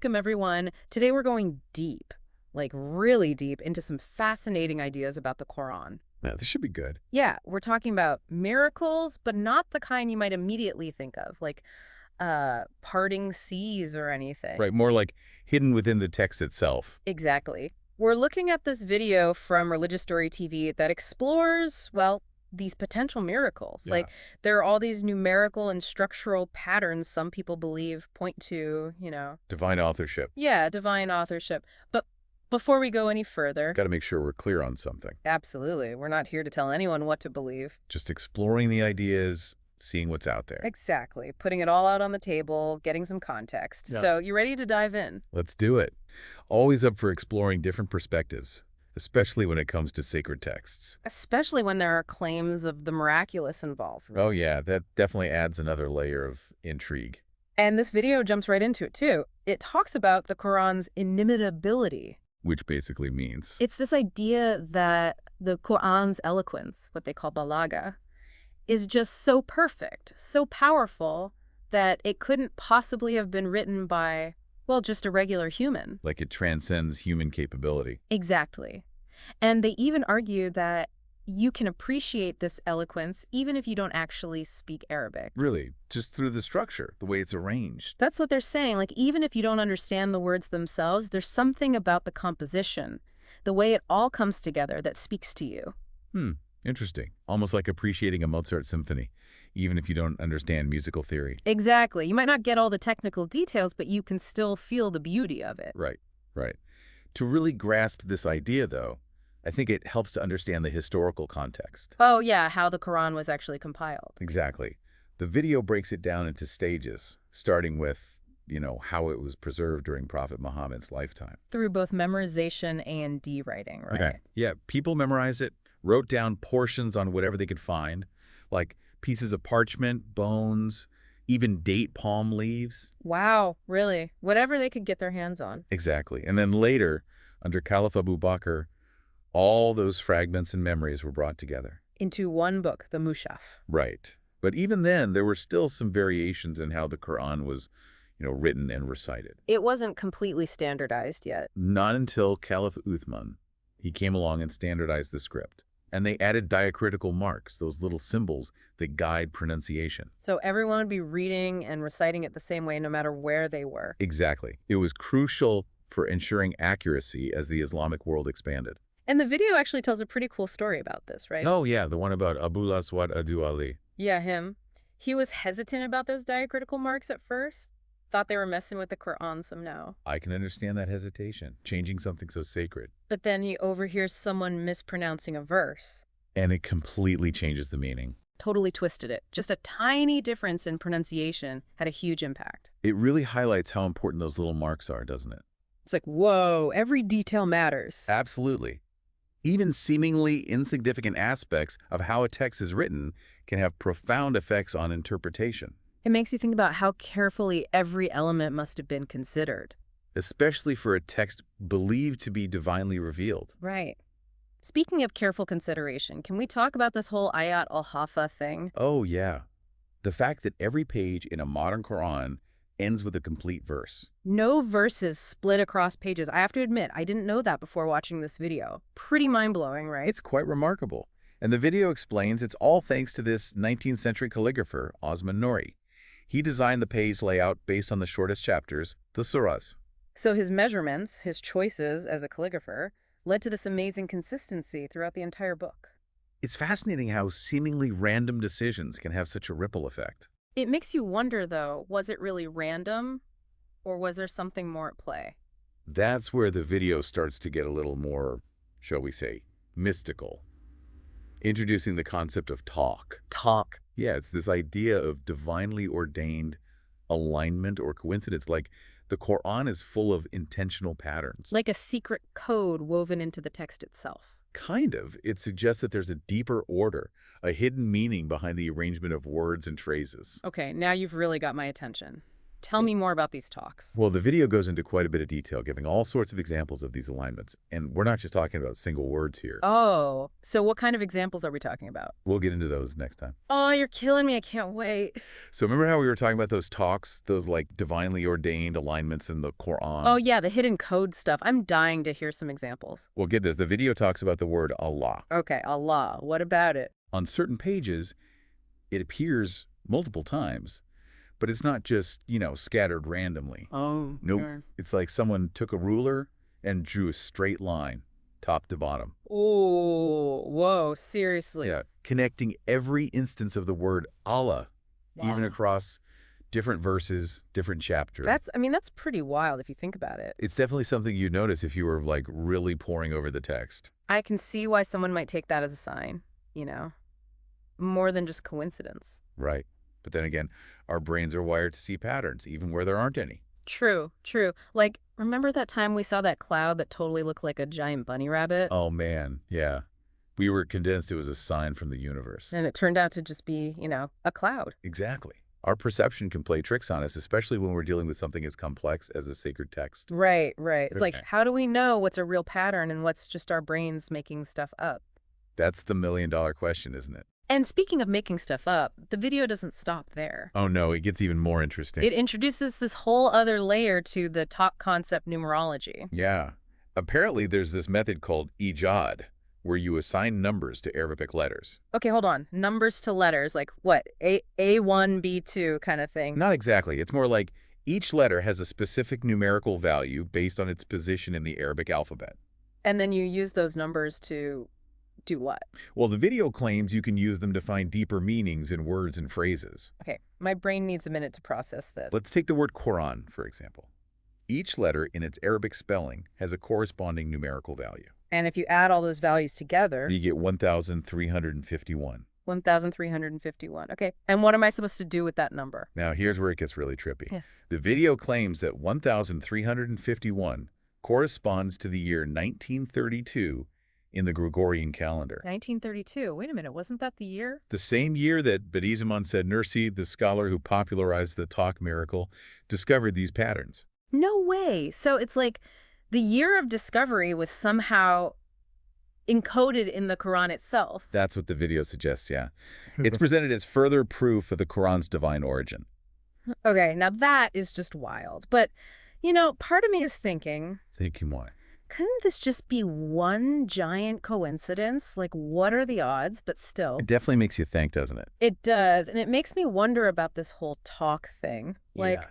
Welcome, everyone. Today we're going deep, like really deep, into some fascinating ideas about the Quran. Yeah, this should be good. Yeah, we're talking about miracles, but not the kind you might immediately think of, like parting seas or anything. Right, more like hidden within the text itself. Exactly. We're looking at this video from Religious Story TV that explores, well, these potential miracles. Yeah. Like, there are all these numerical and structural patterns some people believe point to, Divine authorship. yeah, divine authorship. But before we go any further, Got to make sure we're clear on something. absolutely, we're not here to tell anyone what to believe. Just exploring the ideas, seeing what's out there. Exactly. Putting it all out on the table, getting some context. Yeah. So, you ready to dive in? Let's do it. Always up for exploring different perspectives, especially when it comes to sacred texts. Especially when there are claims of the miraculous involved. Oh yeah, that definitely adds another layer of intrigue. And this video jumps right into it, too. It talks about the Quran's inimitability. Which basically means... It's this idea that the Quran's eloquence, what they call balaga, is just so perfect, so powerful, that it couldn't possibly have been written by, well, just a regular human. like it transcends human capability. Exactly. And they even argue that you can appreciate this eloquence even if you don't actually speak Arabic. Really, just through the structure, the way it's arranged. That's what they're saying. Like, even if you don't understand the words themselves, there's something about the composition, the way it all comes together that speaks to you. Interesting. Almost like appreciating a Mozart symphony, even if you don't understand musical theory. Exactly. You might not get all the technical details, but you can still feel the beauty of it. Right, right. To really grasp this idea, though, I think it helps to understand the historical context. Oh, yeah, how the Quran was actually compiled. Exactly. The video breaks it down into stages, starting with, how it was preserved during Prophet Muhammad's lifetime. Through both memorization and writing, right? Okay. Yeah, people memorize it, wrote down portions on whatever they could find, like pieces of parchment, bones, even date palm leaves. Wow, really? Whatever they could get their hands on. Exactly. And then later, under Caliph Abu Bakr, all those fragments and memories were brought together. Into one book, the Mushaf. Right. But even then, there were still some variations in how the Quran was, written and recited. It wasn't completely standardized yet. Not until Caliph Uthman. He came along and standardized the script. And they added diacritical marks, those little symbols that guide pronunciation. So everyone would be reading and reciting it the same way no matter where they were. Exactly. It was crucial for ensuring accuracy as the Islamic world expanded. And the video actually tells a pretty cool story about this, right? Oh, yeah, the one about Abu Aswad Adu Ali. Yeah, him. He was hesitant about those diacritical marks at first. Thought they were messing with the Quran somehow. I can understand that hesitation, changing something so sacred. But then he overhears someone mispronouncing a verse. And it completely changes the meaning. Totally twisted it. Just a tiny difference in pronunciation had a huge impact. It really highlights how important those little marks are, doesn't it? It's like, whoa, every detail matters. Absolutely. Even seemingly insignificant aspects of how a text is written can have profound effects on interpretation. It makes you think about how carefully every element must have been considered. Especially for a text believed to be divinely revealed. Right. Speaking of careful consideration, can we talk about this whole ayat al-hafa thing? Oh, yeah. The fact that every page in a modern Quran ends with a complete verse. No verses split across pages. I have to admit, I didn't know that before watching this video. Pretty mind-blowing, right? It's quite remarkable. And the video explains it's all thanks to this 19th century calligrapher, Osman Nuri. He designed the page layout based on the shortest chapters, the surahs. So his measurements, his choices as a calligrapher, led to this amazing consistency throughout the entire book. It's fascinating how seemingly random decisions can have such a ripple effect. It makes you wonder, though, was it really random, or was there something more at play? That's where the video starts to get a little more, shall we say, mystical. Introducing the concept of talk. Talk. Yeah, it's this idea of divinely ordained alignment or coincidence. Like the Quran is full of intentional patterns. Like a secret code woven into the text itself. Kind of. It suggests that there's a deeper order, a hidden meaning behind the arrangement of words and phrases. Okay, now you've really got my attention. Tell me more about these talks. Well, the video goes into quite a bit of detail, giving all sorts of examples of these alignments. And we're not just talking about single words here. Oh, so what kind of examples are we talking about? We'll get into those next time. Oh, you're killing me. I can't wait. So remember how we were talking about those talks, those like divinely ordained alignments in the Quran? Oh, yeah, the hidden code stuff. I'm dying to hear some examples. Well, get this. The video talks about the word Allah. Okay, Allah. What about it? On certain pages, it appears multiple times, but it's not just, scattered randomly. Oh, Nope. sure. It's like someone took a ruler and drew a straight line, top to bottom. Oh, whoa, seriously. Yeah, connecting every instance of the word Allah, even Wow. across different verses, different chapters. That's pretty wild if you think about it. It's definitely something you'd notice if you were like really poring over the text. I can see why someone might take that as a sign, more than just coincidence. Right. But then again, our brains are wired to see patterns, even where there aren't any. True, true. Like, remember that time we saw that cloud that totally looked like a giant bunny rabbit? Oh, man. Yeah. We were convinced it was a sign from the universe. And it turned out to just be, a cloud. Exactly. Our perception can play tricks on us, especially when we're dealing with something as complex as a sacred text. Right, right. It's like, Okay. how do we know what's a real pattern and what's just our brains making stuff up? That's the million-dollar question, isn't it? And speaking of making stuff up, the video doesn't stop there. Oh, no, it gets even more interesting. It introduces this whole other layer to the top concept numerology. Yeah. Apparently, there's this method called ijad, where you assign numbers to Arabic letters. Okay, hold on. Numbers to letters, like what? A1, B2 kind of thing. Not exactly. It's more like each letter has a specific numerical value based on its position in the Arabic alphabet. And then you use those numbers to do what? Well, the video claims you can use them to find deeper meanings in words and phrases. Okay, my brain needs a minute to process this. Let's take the word Quran, for example. Each letter in its Arabic spelling has a corresponding numerical value. And if you add all those values together, You get 1,351. 1,351. Okay, and what am I supposed to do with that number? Now, here's where it gets really trippy. Yeah. The video claims that 1,351 corresponds to the year 1932 in the Gregorian calendar. 1932. Wait a minute, wasn't that the year? The same year that Bediüzzaman Nursi, the scholar who popularized the talk miracle, discovered these patterns. No way. So it's like the year of discovery was somehow encoded in the Quran itself. That's what the video suggests, yeah. It's presented as further proof of the Quran's divine origin. Okay, now that is just wild. But, part of me is thinking, Thinking why? couldn't this just be one giant coincidence? Like, what are the odds? But still, It definitely makes you think, doesn't it? it does. And it makes me wonder about this whole talk thing. Like, Yeah.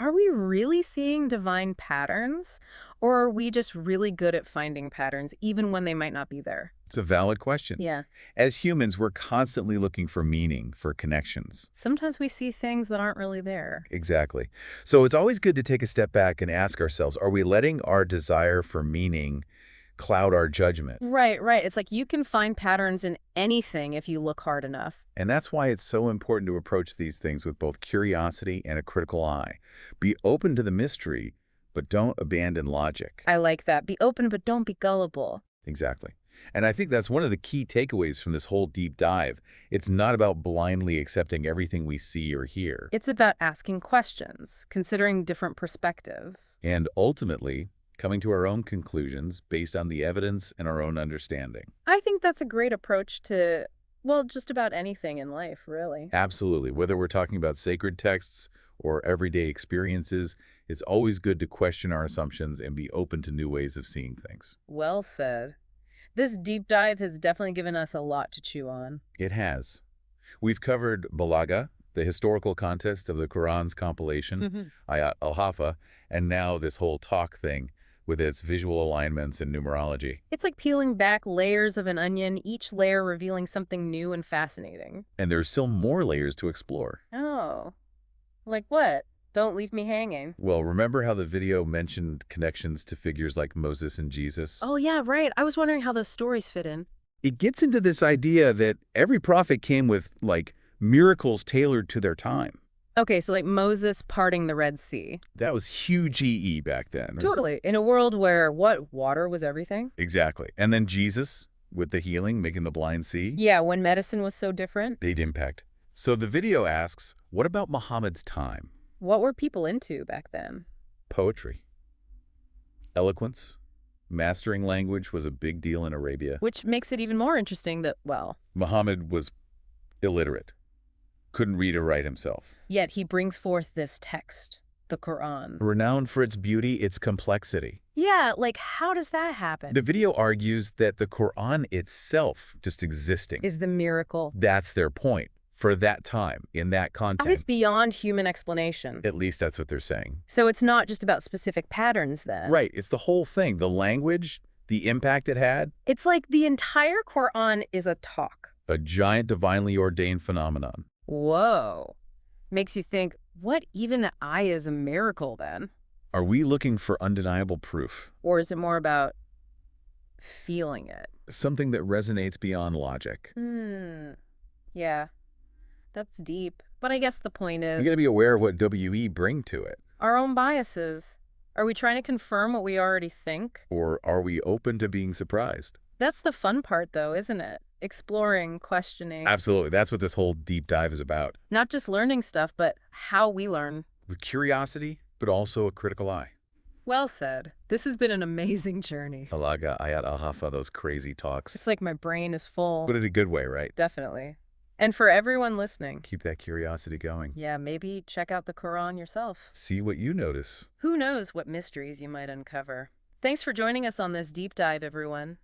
are we really seeing divine patterns? Or are we just really good at finding patterns, even when they might not be there? It's a valid question. Yeah. As humans, we're constantly looking for meaning, for connections. Sometimes we see things that aren't really there. Exactly. So it's always good to take a step back and ask ourselves, are we letting our desire for meaning cloud our judgment? Right, right. It's like you can find patterns in anything if you look hard enough. And that's why it's so important to approach these things with both curiosity and a critical eye. Be open to the mystery, but don't abandon logic. I like that. Be open, but don't be gullible. Exactly. And I think that's one of the key takeaways from this whole deep dive. It's not about blindly accepting everything we see or hear. It's about asking questions, considering different perspectives. And ultimately, coming to our own conclusions based on the evidence and our own understanding. I think that's a great approach to, well, just about anything in life, really. Absolutely. Whether we're talking about sacred texts or everyday experiences, it's always good to question our assumptions and be open to new ways of seeing things. Well said. This deep dive has definitely given us a lot to chew on. It has. We've covered Balaga, the historical context of the Quran's compilation, Ayat al-Hafa, and now this whole talk thing with its visual alignments and numerology. It's like peeling back layers of an onion, each layer revealing something new and fascinating. And there's still more layers to explore. Oh, like what? Don't leave me hanging. Well, remember how the video mentioned connections to figures like Moses and Jesus? Oh, yeah, right. I was wondering how those stories fit in. It gets into this idea that every prophet came with, like, miracles tailored to their time. Okay, so like Moses parting the Red Sea. That was huge EE back then. Totally. In a world where, what, water was everything? Exactly. And then Jesus, with the healing, making the blind see. Yeah, when medicine was so different. Big impact. So the video asks, what about Muhammad's time? What were people into back then? Poetry, eloquence, mastering language was a big deal in Arabia. Which makes it even more interesting that, well, Muhammad was illiterate, couldn't read or write himself. yet he brings forth this text, the Quran. Renowned for its beauty, its complexity. Yeah, like how does that happen? The video argues that the Quran itself, just existing, Is the miracle. that's their point. For that time, in that It's content, beyond human explanation. at least that's what they're saying. So it's not just about specific patterns then. Right, it's the whole thing. The language, the impact it had, It's like the entire Quran is a talk. a giant divinely ordained phenomenon. Whoa. Makes you think, what even is a miracle then? Are we looking for undeniable proof? Or is it more about feeling it? Something that resonates beyond logic. Yeah, that's deep. But I guess the point You is gotta be aware of what WE bring to it. our own biases. Are we trying to confirm what we already think? Or are we open to being surprised? That's the fun part, though, isn't it? Exploring, questioning. Absolutely. That's what this whole deep dive is about. Not just learning stuff, but how we learn. With curiosity, but also a critical eye. Well said. This has been an amazing journey. Alaga, ayat, alhafa, those crazy talks. It's like my brain is full. But in a good way, right? Definitely. And for everyone listening, Keep that curiosity going. yeah, maybe check out the Quran yourself. See what you notice. Who knows what mysteries you might uncover. Thanks for joining us on this deep dive, everyone.